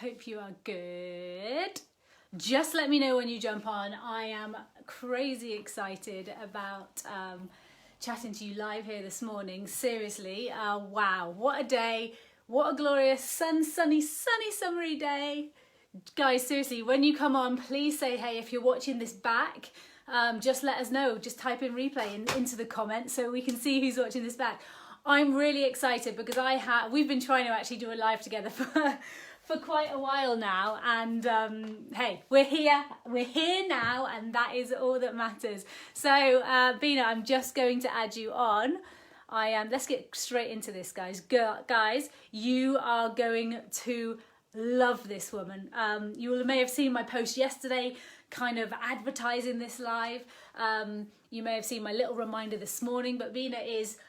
hope you are good. Just let me know when you jump on. I am crazy excited about chatting to you live here this morning. Seriously, wow, what a day. What a glorious sunny, summery day. Guys, seriously, when you come on, please say hey. If you're watching this back, just let us know. Just type in replay into the comments so we can see who's watching this back. I'm really excited because we've been trying to actually do a live together for quite a while now, and hey, we're here now, and that is all that matters. So Bina, I'm just going to add you on. Let's get straight into this, guys. Guys, you are going to love this woman. You may have seen my post yesterday kind of advertising this live. You may have seen my little reminder this morning, but Bina is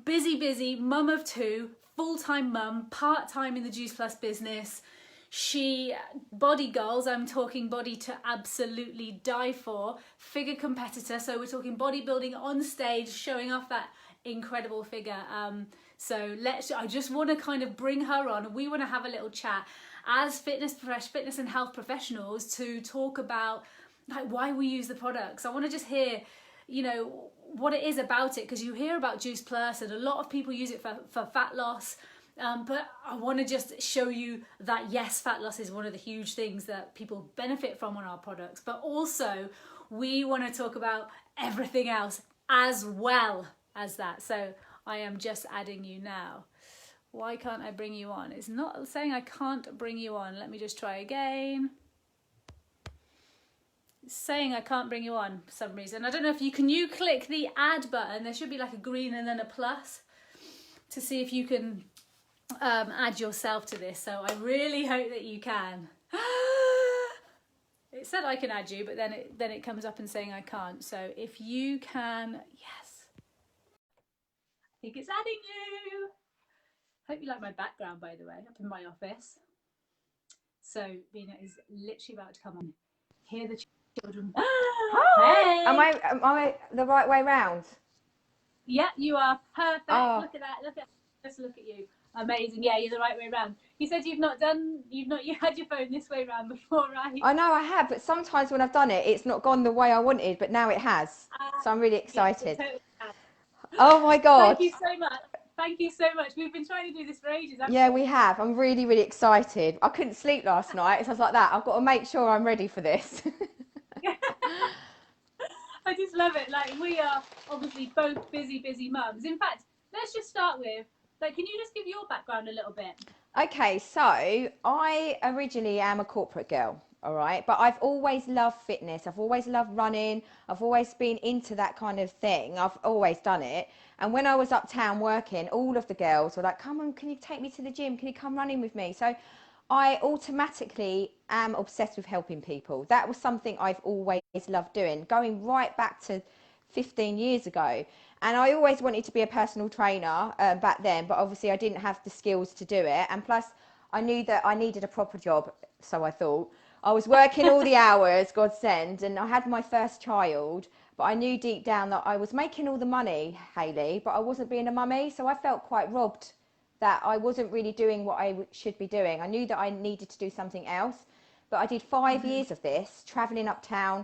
busy mum of two, full-time mum, part-time in the Juice Plus business. She body goals, I'm talking body to absolutely die for, figure competitor, so we're talking bodybuilding on stage, showing off that incredible figure. I just want to kind of bring her on. We want to have a little chat as fitness and health professionals to talk about like why we use the products. I want to just hear, you know, what it is about it, because you hear about Juice Plus and a lot of people use it for fat loss, but I want to just show you that yes, fat loss is one of the huge things that people benefit from on our products, but also we want to talk about everything else as well as that. So I am just adding you now. Why can't I bring you on? It's not saying I can't bring you on. Let me just try again. Saying I can't bring you on for some reason. I don't know if you click the add button. There should be like a green and then a plus to see if you can add yourself to this. So I really hope that you can. It said I can add you, but then it comes up and saying I can't. So if you can, yes. I think it's adding you. Hope you like my background, by the way, up in my office. So Bina is literally about to come on. Hear the children. Hi. Hey. Am I the right way round? Yeah, you are perfect. Oh. Look at that. Let's look at you. Amazing. Yeah, you're the right way around. You said you had your phone this way around before, right? I know I have, but sometimes when I've done it, it's not gone the way I wanted, but now it has. So I'm really excited. Yeah, totally has. Oh my God. Thank you so much. Thank you so much. We've been trying to do this for ages, haven't Yeah, we have. I'm really, really excited. I couldn't sleep last night, so I was like that. I've got to make sure I'm ready for this. I just love it. Like, we are obviously both busy mums. In fact, let's just start with, like, can you just give your background a little bit? Okay, so I originally am a corporate girl, all right, but I've always loved fitness. I've always loved running. I've always been into that kind of thing. I've always done it. And when I was uptown working, all of the girls were like, come on, can you take me to the gym? Can you come running with me? So I automatically am obsessed with helping people. That was something I've always loved doing, going right back to 15 years ago. And I always wanted to be a personal trainer back then, but obviously I didn't have the skills to do it. And plus, I knew that I needed a proper job, so I thought. I was working all the hours, God send, and I had my first child, but I knew deep down that I was making all the money, Hayley, but I wasn't being a mummy, so I felt quite robbed that I wasn't really doing what I should be doing. I knew that I needed to do something else, but I did 5 years of this, travelling uptown,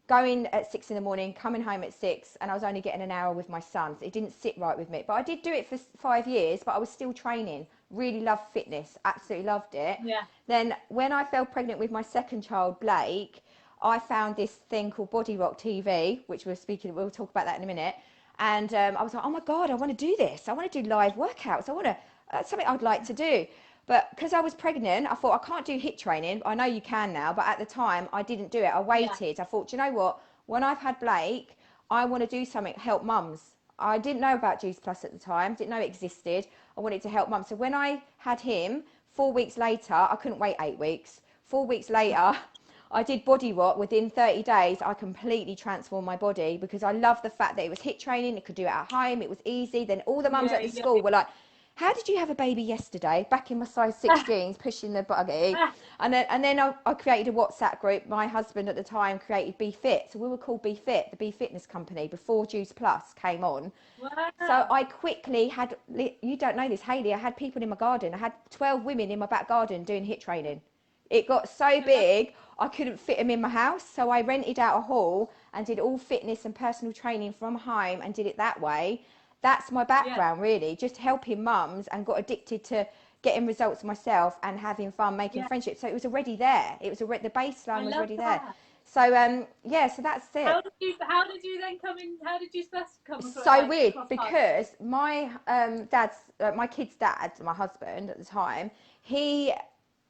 going at 6 in the morning, coming home at 6, and I was only getting an hour with my son. So it didn't sit right with me. But I did do it for 5 years, but I was still training. Really loved fitness, absolutely loved it. Yeah. Then when I fell pregnant with my second child, Blake, I found this thing called Body Rock TV, which we'll talk about that in a minute. And I was like, oh my God, I want to do this. I want to do live workouts. That's something I'd like to do. But because I was pregnant, I thought I can't do HIIT training. I know you can now, but at the time I didn't do it. I waited. Yeah. I thought, you know what? When I've had Blake, I want to do something, help mums. I didn't know about Juice Plus at the time, didn't know it existed. I wanted to help mums. So when I had him, 4 weeks later, I couldn't wait 8 weeks. 4 weeks later, I did Body Rock. Within 30 days, I completely transformed my body because I loved the fact that it was HIIT training. It could do it at home. It was easy. Then all the mums at the school were like, how did you have a baby yesterday? Back in my size 6 jeans, pushing the buggy. And then I created a WhatsApp group. My husband at the time created Be Fit. So we were called Be Fit, the Be Fitness company, before Juice Plus came on. So Wow. I quickly had, you don't know this, Hayley, I had people in my garden. I had 12 women in my back garden doing HIIT training. It got so big, I couldn't fit them in my house. So I rented out a hall and did all fitness and personal training from home and did it that way. That's my Yeah. background, really, just helping mums, and got addicted to getting results myself and having fun, making Yeah. friendships. So it was already there. It was the I baseline was love already there. that. So yeah, so that's it. How did you then come in? How did you first come It's across, so like, weird cross paths with it? because my my kid's dad, my husband at the time, he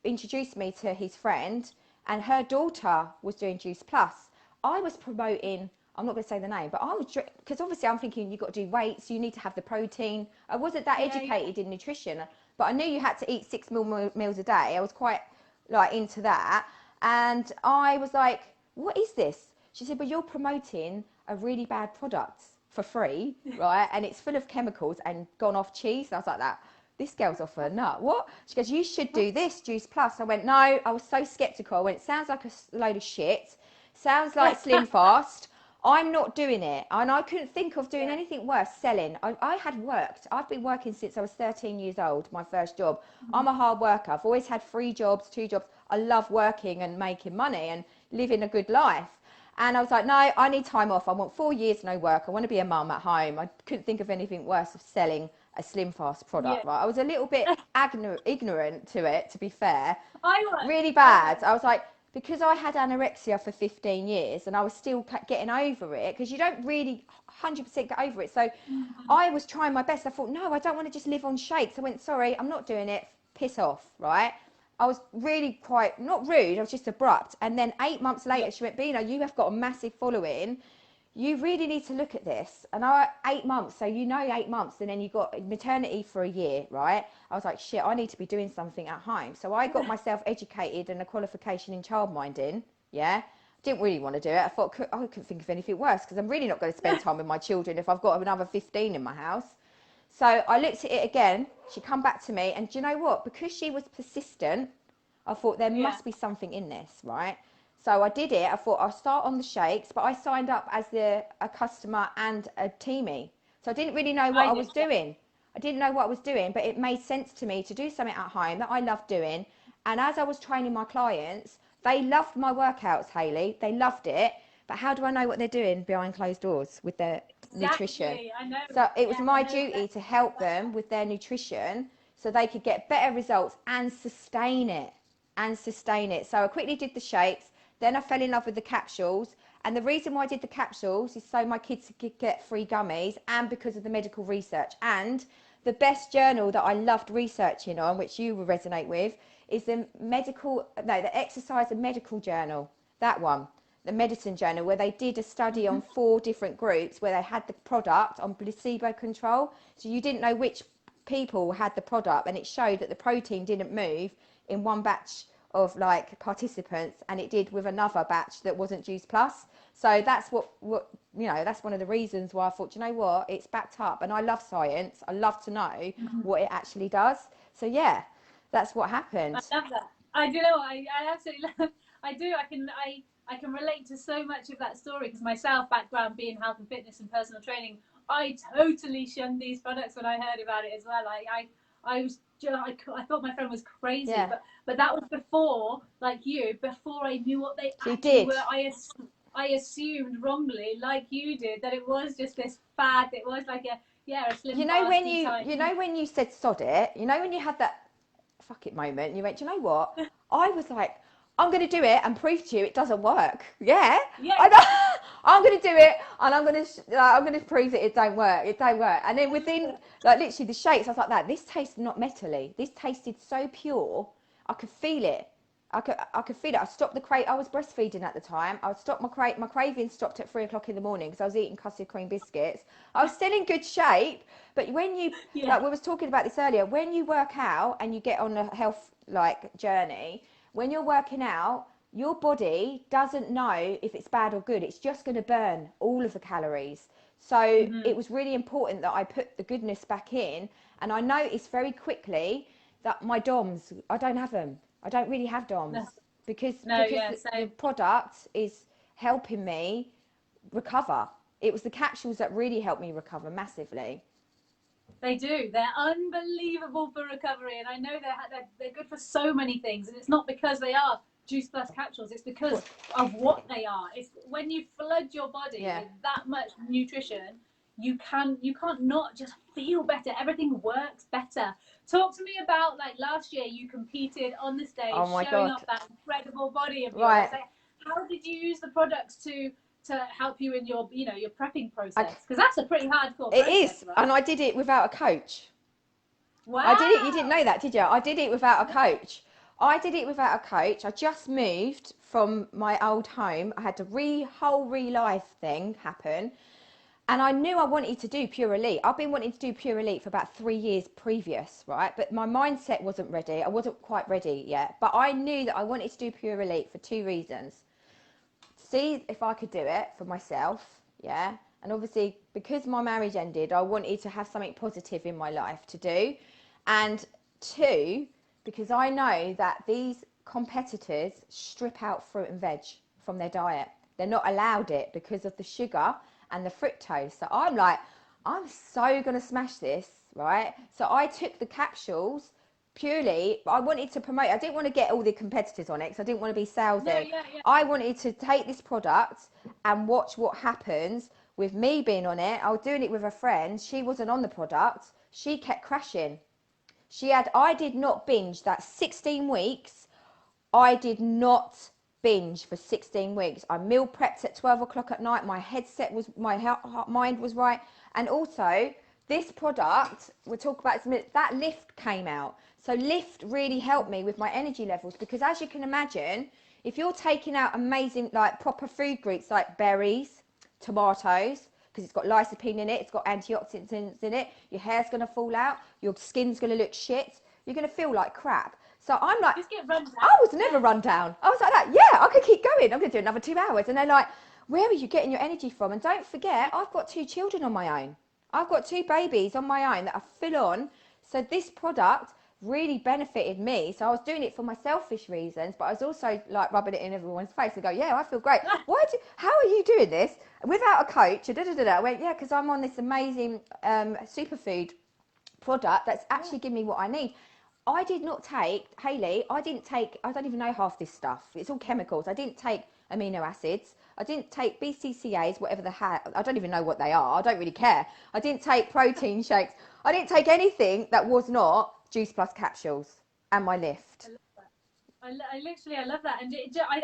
introduced me to his friend, and her daughter was doing Juice Plus. I was promoting, I'm not going to say the name, but I was, because obviously I'm thinking you've got to do weights, you need to have the protein. I wasn't that Yeah, yeah, educated in nutrition, but I knew you had to eat 6 meals a day. I was quite like into that. And I was like, what is this? She said, well, you're promoting a really bad product for free, right? And it's full of chemicals and gone off cheese. And I was like that. This girl's off her nut. What? She goes, you should do this, Juice Plus. I went, no. I was so skeptical. I went, it sounds like a load of shit. Sounds like Slim Fast. I'm not doing it. And I couldn't think of doing yeah, anything worse, selling. I had worked. I've been working since I was 13 years old, my first job. I'm a hard worker. I've always had 3 jobs, 2 jobs. I love working and making money and living a good life. And I was like, no, I need time off. I want 4 years no work. I want to be a mum at home. I couldn't think of anything worse of selling a Slim Fast yeah. product, right? I was a little bit ignorant to it, to be fair. I was. Really I bad. was. I was like, because I had anorexia for 15 years and I was still getting over it, because you don't really 100% get over it. So Mhm. I was trying my best. I thought, no, I don't want to just live on shakes. I went, sorry, I'm not doing it. Piss off, right? I was really quite, not rude, I was just abrupt. And then 8 months Yeah, later, she went, Bina, you have got a massive following. You really need to look at this. And 8 months, so 8 months, and then you got maternity for a year, right? I was like, shit, I need to be doing something at home. So I got myself educated and a qualification in childminding, yeah? Didn't really want to do it. I thought, I couldn't think of anything worse, because I'm really not going to spend time with my children if I've got another 15 in my house. So I looked at it again. She come back to me, and do you know what? Because she was persistent, I thought there yeah. must be something in this, right? So I did it. I thought I'll start on the shakes, but I signed up as a customer and a teamie. So I didn't really know what I I did. was Yeah. doing. I didn't know what I was doing, but it made sense to me to do something at home that I love doing. And as I was training my clients, they loved my workouts, Hayley. They loved it. But how do I know what they're doing behind closed doors with their nutrition? Exactly. I know. So it was Yeah, I my know duty exactly to what you're help about. them with their nutrition so they could get better results and sustain it. So I quickly did the shakes. Then I fell in love with the capsules. And the reason why I did the capsules is so my kids could get free gummies, and because of the medical research. And the best journal that I loved researching on, which you will resonate with, is the exercise and medical journal. That one, the medicine journal, where they did a study on 4 different groups where they had the product on placebo control. So you didn't know which people had the product, and it showed that the protein didn't move in one batch of like participants, and it did with another batch that wasn't Juice Plus. So that's what that's one of the reasons why I thought, you know what, it's backed up. And I love science. I love to know what it actually does. So yeah, that's what I happened. love that. I do know. I absolutely love. I do. I can relate to so much of that story because myself, background being health and fitness and personal training, I totally shunned these products when I heard about it as well. I was I thought my friend was crazy, Yeah, but that was before, like you, before I knew what they she actually did. were. I assumed wrongly, like you did, that it was just this fad. It was like a You slim know when fasty you type. you know when you said sod it, when you had that fuck it moment, and you went, do you know what? I was like, I'm going to do it and prove to you it doesn't work. Yeah, Yeah, I know. I'm going to do it, and I'm going to prove that it don't work. It don't work. And then within like literally the shakes, I was like that. This tastes not metally. This tasted so pure. I could feel it. I could feel it. I stopped the crate. I was breastfeeding at the time. I stopped my craving stopped at 3 o'clock in the morning because I was eating custard cream biscuits. I was still in good shape, but when you yeah, like we was talking about this earlier, when you work out and you get on a health like journey, when you're working out, your body doesn't know if it's bad or good. It's just going to burn all of the calories. So hmm it was really important that I put the goodness back in. And I noticed very quickly that my DOMs, I don't have them. I don't really have DOMs No, because no, yeah, the same. product is helping me recover. It was the capsules that really helped me recover massively. They do. They're unbelievable for recovery, and I know they're good for so many things. And it's not because they are Juice Plus capsules; it's because of what they are. It's when you flood your body with that much nutrition, you can't not just feel better. Everything works better. Talk to me about, like, last year you competed on the stage, Oh my showing God. off that incredible body of yours. Right. Like, how did you use the products to help you in your, you know, your prepping I, process? Because that's a pretty hardcore it process, is. right? And I did it without a coach. I did it. You didn't know Wow. that, did you? I did it without a coach. I did it without a coach. I just moved from my old home. I had a whole re-life thing happen. And I knew I wanted to do Pure Elite. I've been wanting to do Pure Elite for about 3 years previous, right? But my mindset wasn't ready. I wasn't quite ready yet. But I knew that I wanted to do Pure Elite for 2 reasons. See if I could do it for myself, yeah? And obviously, because my marriage ended, I wanted to have something positive in my life to do. And 2, because I know that these competitors strip out fruit and veg from their diet. They're not allowed it because of the sugar and the fructose. So I'm like, I'm so going to smash this, right? So I took the capsules purely, I wanted to promote. I didn't want to get all the competitors on it because I didn't want to be No, salesy. yeah, yeah. I wanted to take this product and watch what happens with me being on it. I was doing it with a friend. She wasn't on the product. She kept crashing. I did not binge that 16 weeks. I did not binge for 16 weeks. I meal prepped at 12 o'clock at night. My mind was right. And also, this product, we'll talk about it in a minute, that Lift came out. So Lift really helped me with my energy levels because, as you can imagine, if you're taking out amazing, like, proper food groups like berries, tomatoes, because it's got lycopene in it, it's got antioxidants in it, your hair's going to fall out, your skin's going to look shit, you're going to feel like crap. So I'm like, Just get run down. I was never run down. I was like that. Yeah, I could keep going. I'm going to do another 2 hours. And they're like, where are you getting your energy from? And don't forget, I've got 2 children on my own. I've got 2 babies on my own that are full on. So this product really benefited me. So I was doing it for my selfish reasons, but I was also like rubbing it in everyone's face and go, yeah, I feel great. How are you doing this without a coach? I went, yeah, because I'm on this amazing superfood product that's actually giving me what I need. I did not take, Hayley, I don't even know half this stuff. It's all chemicals. I didn't take amino acids. I didn't take BCCAs, whatever I don't even know what they are. I don't really care. I didn't take protein shakes. I didn't take anything that was not Juice Plus capsules and my Lift. I love that, and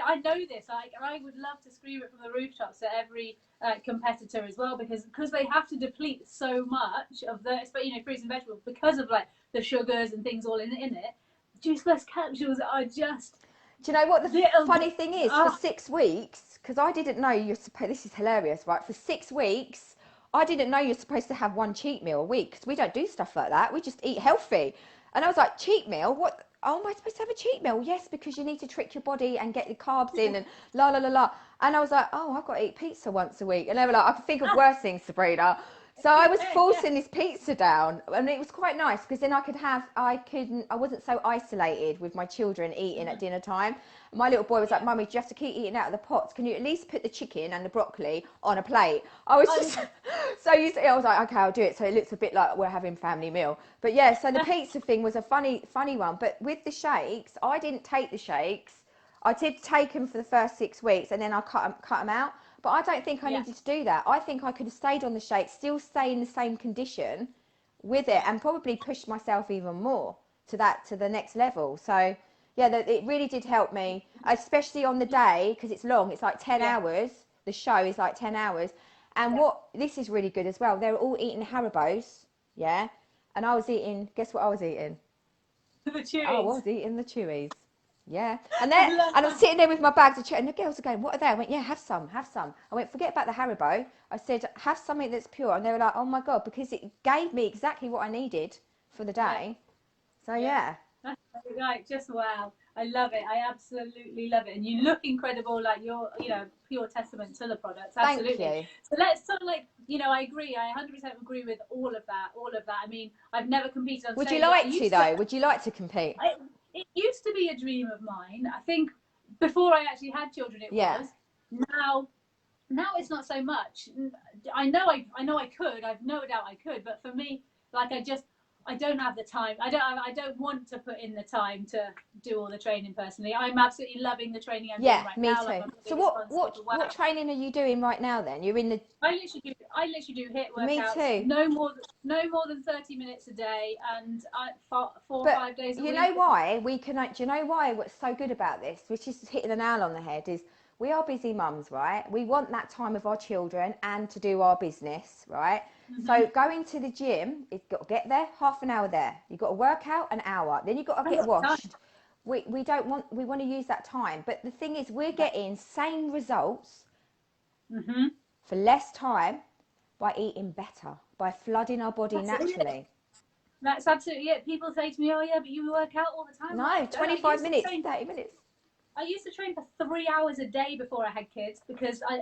I know this. I would love to scream it from the rooftops to every competitor as well, because they have to deplete so much of the, you know, fruits and vegetables because of, like, the sugars and things all in it. Juice Plus capsules are just. Do you know what the funny thing is? For Oh. 6 weeks, because I didn't know you're supposed. This is hilarious, right? For 6 weeks, I didn't know you're supposed to have one cheat meal a week because we don't do stuff like that. We just eat healthy. And I was like, cheat meal? What? Oh, am I supposed to have a cheat meal? Yes, because you need to trick your body and get the carbs in and la la la la. And I was like, oh, I've got to eat pizza once a week. And they were like, I can think of worse things, Sabrina. So I was forcing this pizza down, and it was quite nice because then I wasn't so isolated with my children eating at dinner time. My little boy was like, Mummy, do you have to keep eating out of the pots? Can you at least put the chicken and the broccoli on a plate? I was just so used to it. I was like, okay, I'll do it. So it looks a bit like we're having family meal. But yeah, so the pizza thing was a funny one. But with the shakes, I didn't take the shakes. I did take them for the first 6 weeks and then I cut them out. But I don't think I needed to do that. I think I could have stayed on the shake, still stay in the same condition with it, and probably pushed myself even more to the next level. So yeah, it really did help me, especially on the day, because it's long. It's like 10 hours. The show is like 10 hours. And this is really good as well. They were all eating Haribos, yeah? And I was eating, guess what I was eating? The Chewies. I was eating the Chewies. Yeah, and I'm sitting there with my bags of chips, and the girls are going, what are they? I went, yeah, have some. I went, forget about the Haribo. I said, have something that's pure. And they were like, oh my God, because it gave me exactly what I needed for the day. So yeah. Like, just wow. I love it. I absolutely love it. And you look incredible, like you're, you know, pure testament to the products. Thank Absolutely. you. So let's sort of like, you know, I agree. I 100% agree with all of that. All of that. I mean, I've never competed on Would stage. you like to though? Would you like to compete? It used to be a dream of mine. I think before I actually had children, it was. Now it's not so much. I know I could. I've no doubt I could. But for me, like I don't have the time. I don't want to put in the time to do all the training personally. I'm absolutely loving the training I'm doing right me now. too. Like, So what training are you doing right now then? You're in the I literally do HIIT workouts. Me too. No more than 30 minutes a day, and 4 or 5 days a week. You know why we can? Do you know why? What's so good about this, which is hitting the nail on the head, is we are busy mums, right? We want that time with our children and to do our business, right? So going to the gym, you've got to get there, half an hour there. You've got to work out an hour, then you've got to get washed. We want to use that time, but the thing is, we're getting same results for less time by eating better, by flooding our body naturally. That's absolutely it. People say to me, "Oh yeah, but you work out all the time." No, 25 minutes, 30 minutes. I used to train for 3 hours a day before I had kids because I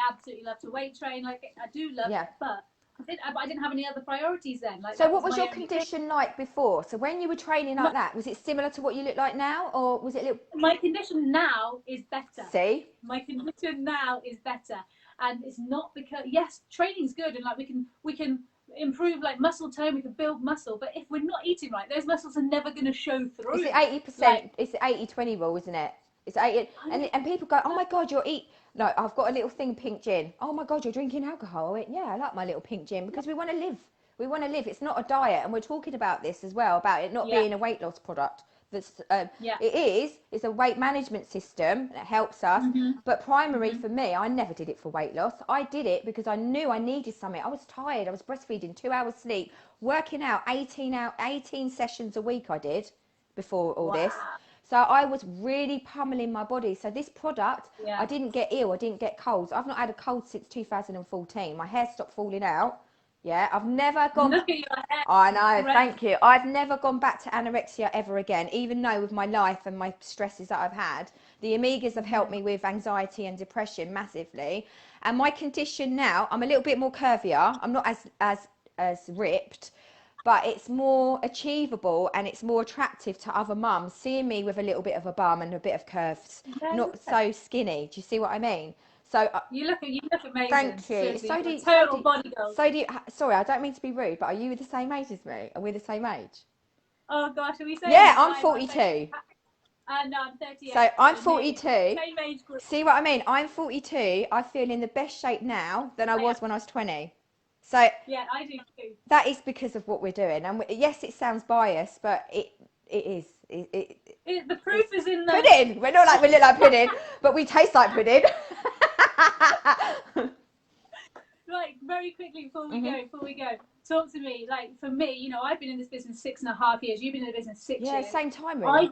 absolutely love to weight train. Like I do love it, but I didn't have any other priorities then. Like, so what was your condition like before? So when you were training like that, was it similar to what you look like now, or was it a little... My condition now is better. See? My condition now is better. And it's not because, yes, training's good, and like we can improve like muscle tone, we can build muscle, but if we're not eating right, those muscles are never going to show through. It's 80%, like, it's the 80-20 rule, isn't it? It's 80, and people go, "Oh my God, you're No, I've got a little thing, pink gin. Oh my God, you're drinking alcohol. I went, yeah, I like my little pink gin, because we want to live. We want to live. It's not a diet, and we're talking about this as well, about it not being a weight loss product. It's a weight management system that helps us, but primary for me, I never did it for weight loss. I did it because I knew I needed something. I was tired. I was breastfeeding, 2 hours sleep, working out 18 sessions a week I did before all this. So I was really pummeling my body. So this product, I didn't get ill. I didn't get colds. I've not had a cold since 2014. My hair stopped falling out. Yeah, I've never gone... Look at your hair. I know, thank you. I've never gone back to anorexia ever again, even though with my life and my stresses that I've had, the Omegas have helped me with anxiety and depression massively. And my condition now, I'm a little bit more curvier. I'm not as ripped, but it's more achievable and it's more attractive to other mums, seeing me with a little bit of a bum and a bit of curves, not so skinny. Do you see what I mean? So you look amazing. Thank you. Seriously. So do you. Sorry, I don't mean to be rude, but are you the same age as me? Are we the same age? Oh gosh, are we saying? Yeah, I'm 42. No, I'm 38. So I'm 42. Same age group. See what I mean? I'm 42. I feel in the best shape now than I was when I was 20. So yeah, I do too. That is because of what we're doing, and yes, it sounds biased, but it is. The proof is in the pudding. We're not like we look like pudding, but we taste like pudding. Like, very quickly before we go, talk to me. Like, for me, you know, I've been in this business 6.5 years. You've been in the business 6 years. Yeah, same time really.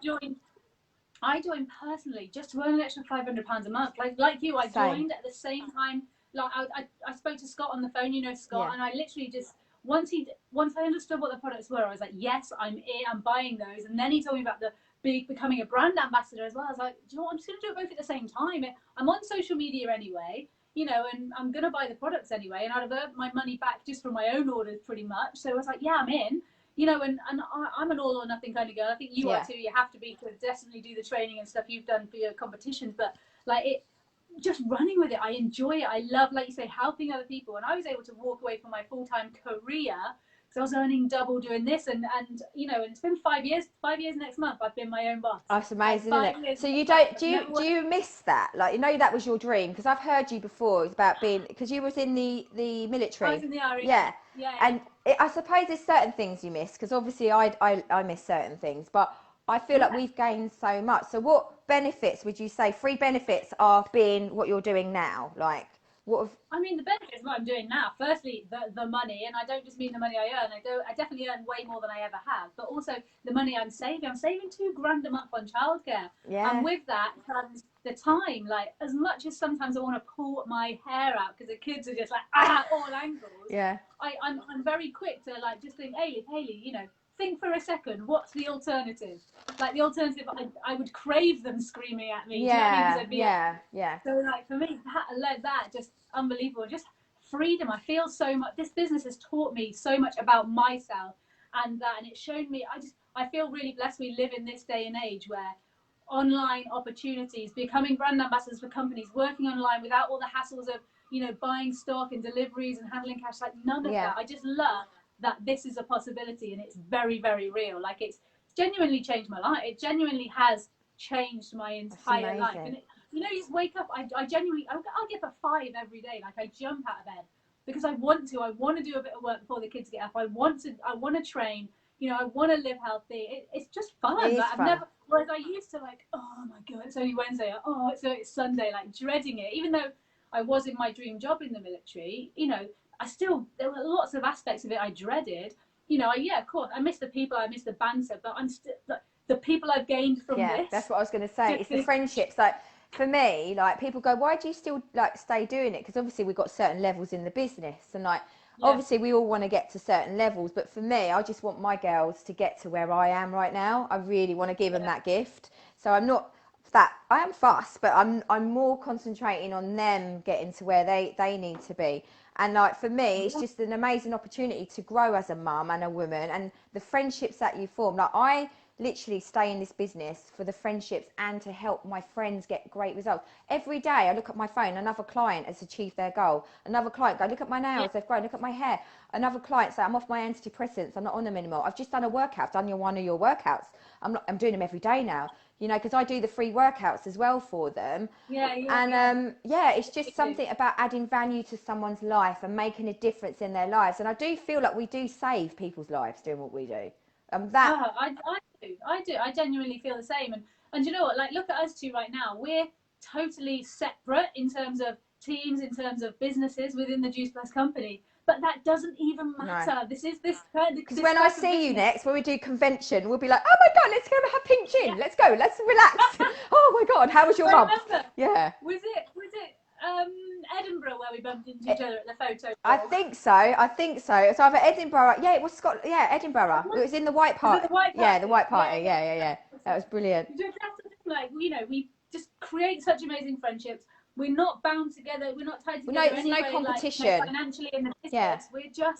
I joined personally just to earn an extra £500 a month. Like you, I joined at the same time. Like I spoke to Scott on the phone, you know Scott, and I literally just once I understood what the products were, I was like, yes, I'm buying those. And then he told me about becoming a brand ambassador as well. I was like, do you know what? I'm just going to do it both at the same time. I'm on social media anyway, you know, and I'm going to buy the products anyway, and I'd have earned my money back just from my own orders pretty much. So I was like, yeah, I'm in. You know, and I'm an all or nothing kind of girl. I think you are too. You have to be to definitely do the training and stuff you've done for your competitions. But like just running with it, I enjoy it. I love, like you say, helping other people. And I was able to walk away from my full-time career because I was earning double doing this. And you know, and it's been 5 years. 5 years next month, I've been my own boss. That's amazing, isn't it? So do you miss that? Like, you know, that was your dream, because I've heard you before. It's about being, because you was in the military. I was in the army. Yeah. And I suppose there's certain things you miss, because obviously I miss certain things, but I feel like we've gained so much. So what benefits would you say, free benefits, are being what you're doing now? Like, I mean, the benefits of what I'm doing now, firstly, the money, and I don't just mean the money I earn. I definitely earn way more than I ever have, but also the money I'm saving. I'm saving £2,000 a month on childcare. Yeah. And with that comes the time. Like, as much as sometimes I want to pull my hair out because the kids are just like, all angles. Yeah. I'm very quick to like just think, Hayley, you know, think for a second, what's the alternative? Like the alternative, I would crave them screaming at me. Do you know what I mean? Because Yeah, I'd be yeah. so like for me, that just unbelievable. Just freedom. I feel so much. This business has taught me so much about myself and that, and it showed me. I feel really blessed. We live in this day and age where online opportunities, becoming brand ambassadors for companies, working online without all the hassles of buying stock and deliveries and handling cash. Like none of Yeah. that. I just love that this is a possibility and it's very, very real. Like it's genuinely changed my life. It genuinely has changed my That's entire life. amazing. And you just wake up. I genuinely, I'll get up at 5 every day. Like I jump out of bed because I want to. I want to do a bit of work before the kids get up. I want to train. I want to live healthy. It's just fun. It is Like, I've fun. never. Whereas I used to like, oh my god, it's only Wednesday. Oh, so it's Sunday. Like dreading it. Even though I was in my dream job in the military, there were lots of aspects of it I dreaded. Of course, I miss the people, I miss the banter, but I'm still the people I've gained from Yeah, this. that's what I was going to say. It's the friendships. Like for me, like people go, why do you still like stay doing it? Because obviously we've got certain levels in the business, and like obviously we all want to get to certain levels. But for me, I just want my girls to get to where I am right now. I really want to give them that gift. So I'm not that I am fussed, but I'm more concentrating on them getting to where they need to be. And like for me, it's just an amazing opportunity to grow as a mum and a woman, and the friendships that you form. Like I literally stay in this business for the friendships and to help my friends get great results. Every day I look at my phone, another client has achieved their goal. Another client go, look at my nails, they've grown, look at my hair. Another client say, I'm off my antidepressants, I'm not on them anymore. I've just done a workout, done one of your workouts. I'm doing them every day now, because I do the free workouts as well for them. It's just something about adding value to someone's life and making a difference in their lives. And I do feel like we do save people's lives doing what we do. I do. I genuinely feel the same. And you know what? Like, look at us two right now. We're totally separate in terms of teams, in terms of businesses within the Juice Plus company. But that doesn't even matter. No. This is this. Because when I see you next, when we do convention, we'll be like, oh my god, let's go have pink gin. Yeah. Let's go. Let's relax. Oh my god, how was your mum? Yeah. Was it Edinburgh where we bumped into each other at the photo? I think so. It's either Edinburgh. Yeah, it was Scotland. Yeah, Edinburgh. It was in the White Party. Yeah, the White Party. Yeah. That was brilliant. Like, we just create such amazing friendships. We're not bound together. We're not tied together. There's no competition. Like, financially in the business. Yeah.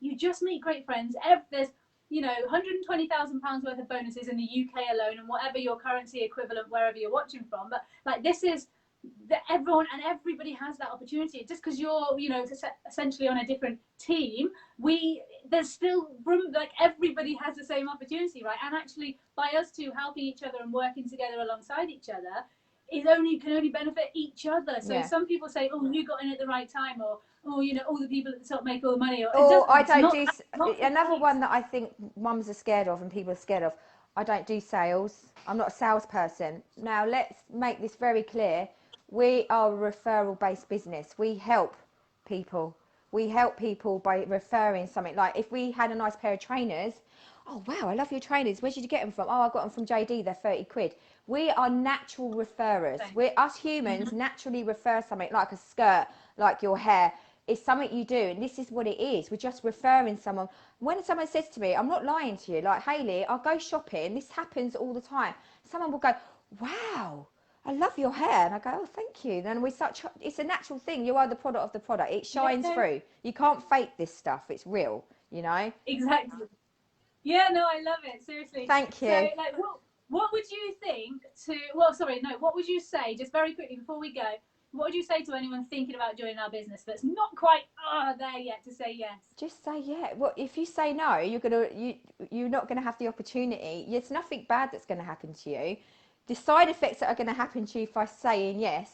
You just meet great friends. There's £120,000 worth of bonuses in the UK alone, and whatever your currency equivalent wherever you're watching from. But like this is everybody has that opportunity. Just because you're essentially on a different team, there's still room. Like everybody has the same opportunity, right? And actually, by us two helping each other and working together alongside each other, can only benefit each other. So some people say, oh, you got in at the right time, or all the people at the top make all the money. Another one that I think mums are scared of and people are scared of. I don't do sales. I'm not a salesperson. Now let's make this very clear. We are a referral-based business. We help people. We help people by referring something. Like if we had a nice pair of trainers, oh wow, I love your trainers. Where did you get them from? Oh, I got them from JD. They're 30 quid. We are natural referrers. Us humans naturally refer something like a skirt, like your hair. It's something you do, and this is what it is. We're just referring someone. When someone says to me, I'm not lying to you, like, Hayley, I'll go shopping. This happens all the time. Someone will go, wow, I love your hair. And I go, oh, thank you. And it's a natural thing. You are the product of the product. It shines through. You can't fake this stuff. It's real, Exactly. Yeah, no, I love it. Seriously. Thank you. So, like, what would you think what would you say, just very quickly before we go, what would you say to anyone thinking about joining our business that's not quite there yet to say yes? Just say yeah. Well, if you say no, you're not gonna have the opportunity. There's nothing bad that's gonna happen to you. The side effects that are gonna happen to you by saying yes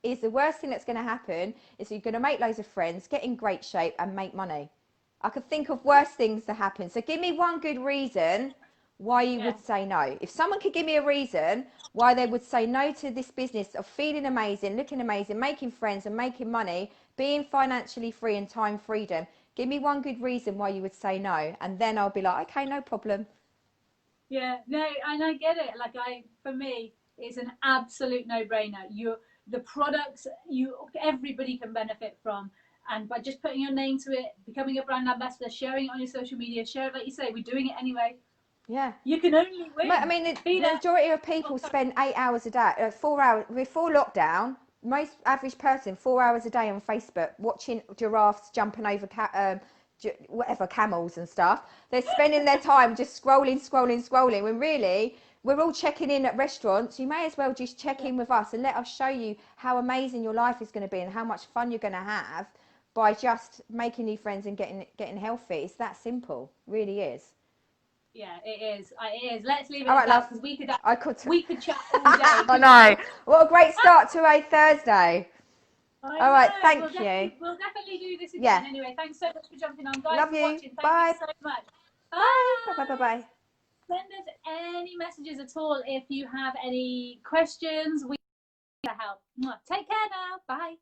is the worst thing that's gonna happen is you're gonna make loads of friends, get in great shape, and make money. I could think of worse things to happen. So give me one good reason why you would say no. If someone could give me a reason why they would say no to this business of feeling amazing, looking amazing, making friends and making money, being financially free and time freedom, give me one good reason why you would say no. And then I'll be like, okay, no problem. Yeah, no, and I get it. Like for me, it's an absolute no-brainer. The products everybody can benefit from. And by just putting your name to it, becoming a brand ambassador, sharing it on your social media, share it like you say, we're doing it anyway. Yeah. You can only win. I mean, the majority of people spend 8 hours a day, 4 hours, before lockdown, most average person, 4 hours a day on Facebook watching giraffes jumping over camels and stuff. They're spending their time just scrolling, when really we're all checking in at restaurants. You may as well just check in with us and let us show you how amazing your life is going to be and how much fun you're going to have by just making new friends and getting healthy. It's that simple, really is. Yeah, it is. It is. Let's leave it All at right, that, love. because we could chat all day. I know. What a great start to a Thursday. All right, thank you. We'll definitely do this again. Yeah. Anyway, thanks so much for jumping on, guys. Love you. Watching. Thank Bye. you so much. Bye. Bye. Send us any messages at all if you have any questions. We can help. Take care now. Bye.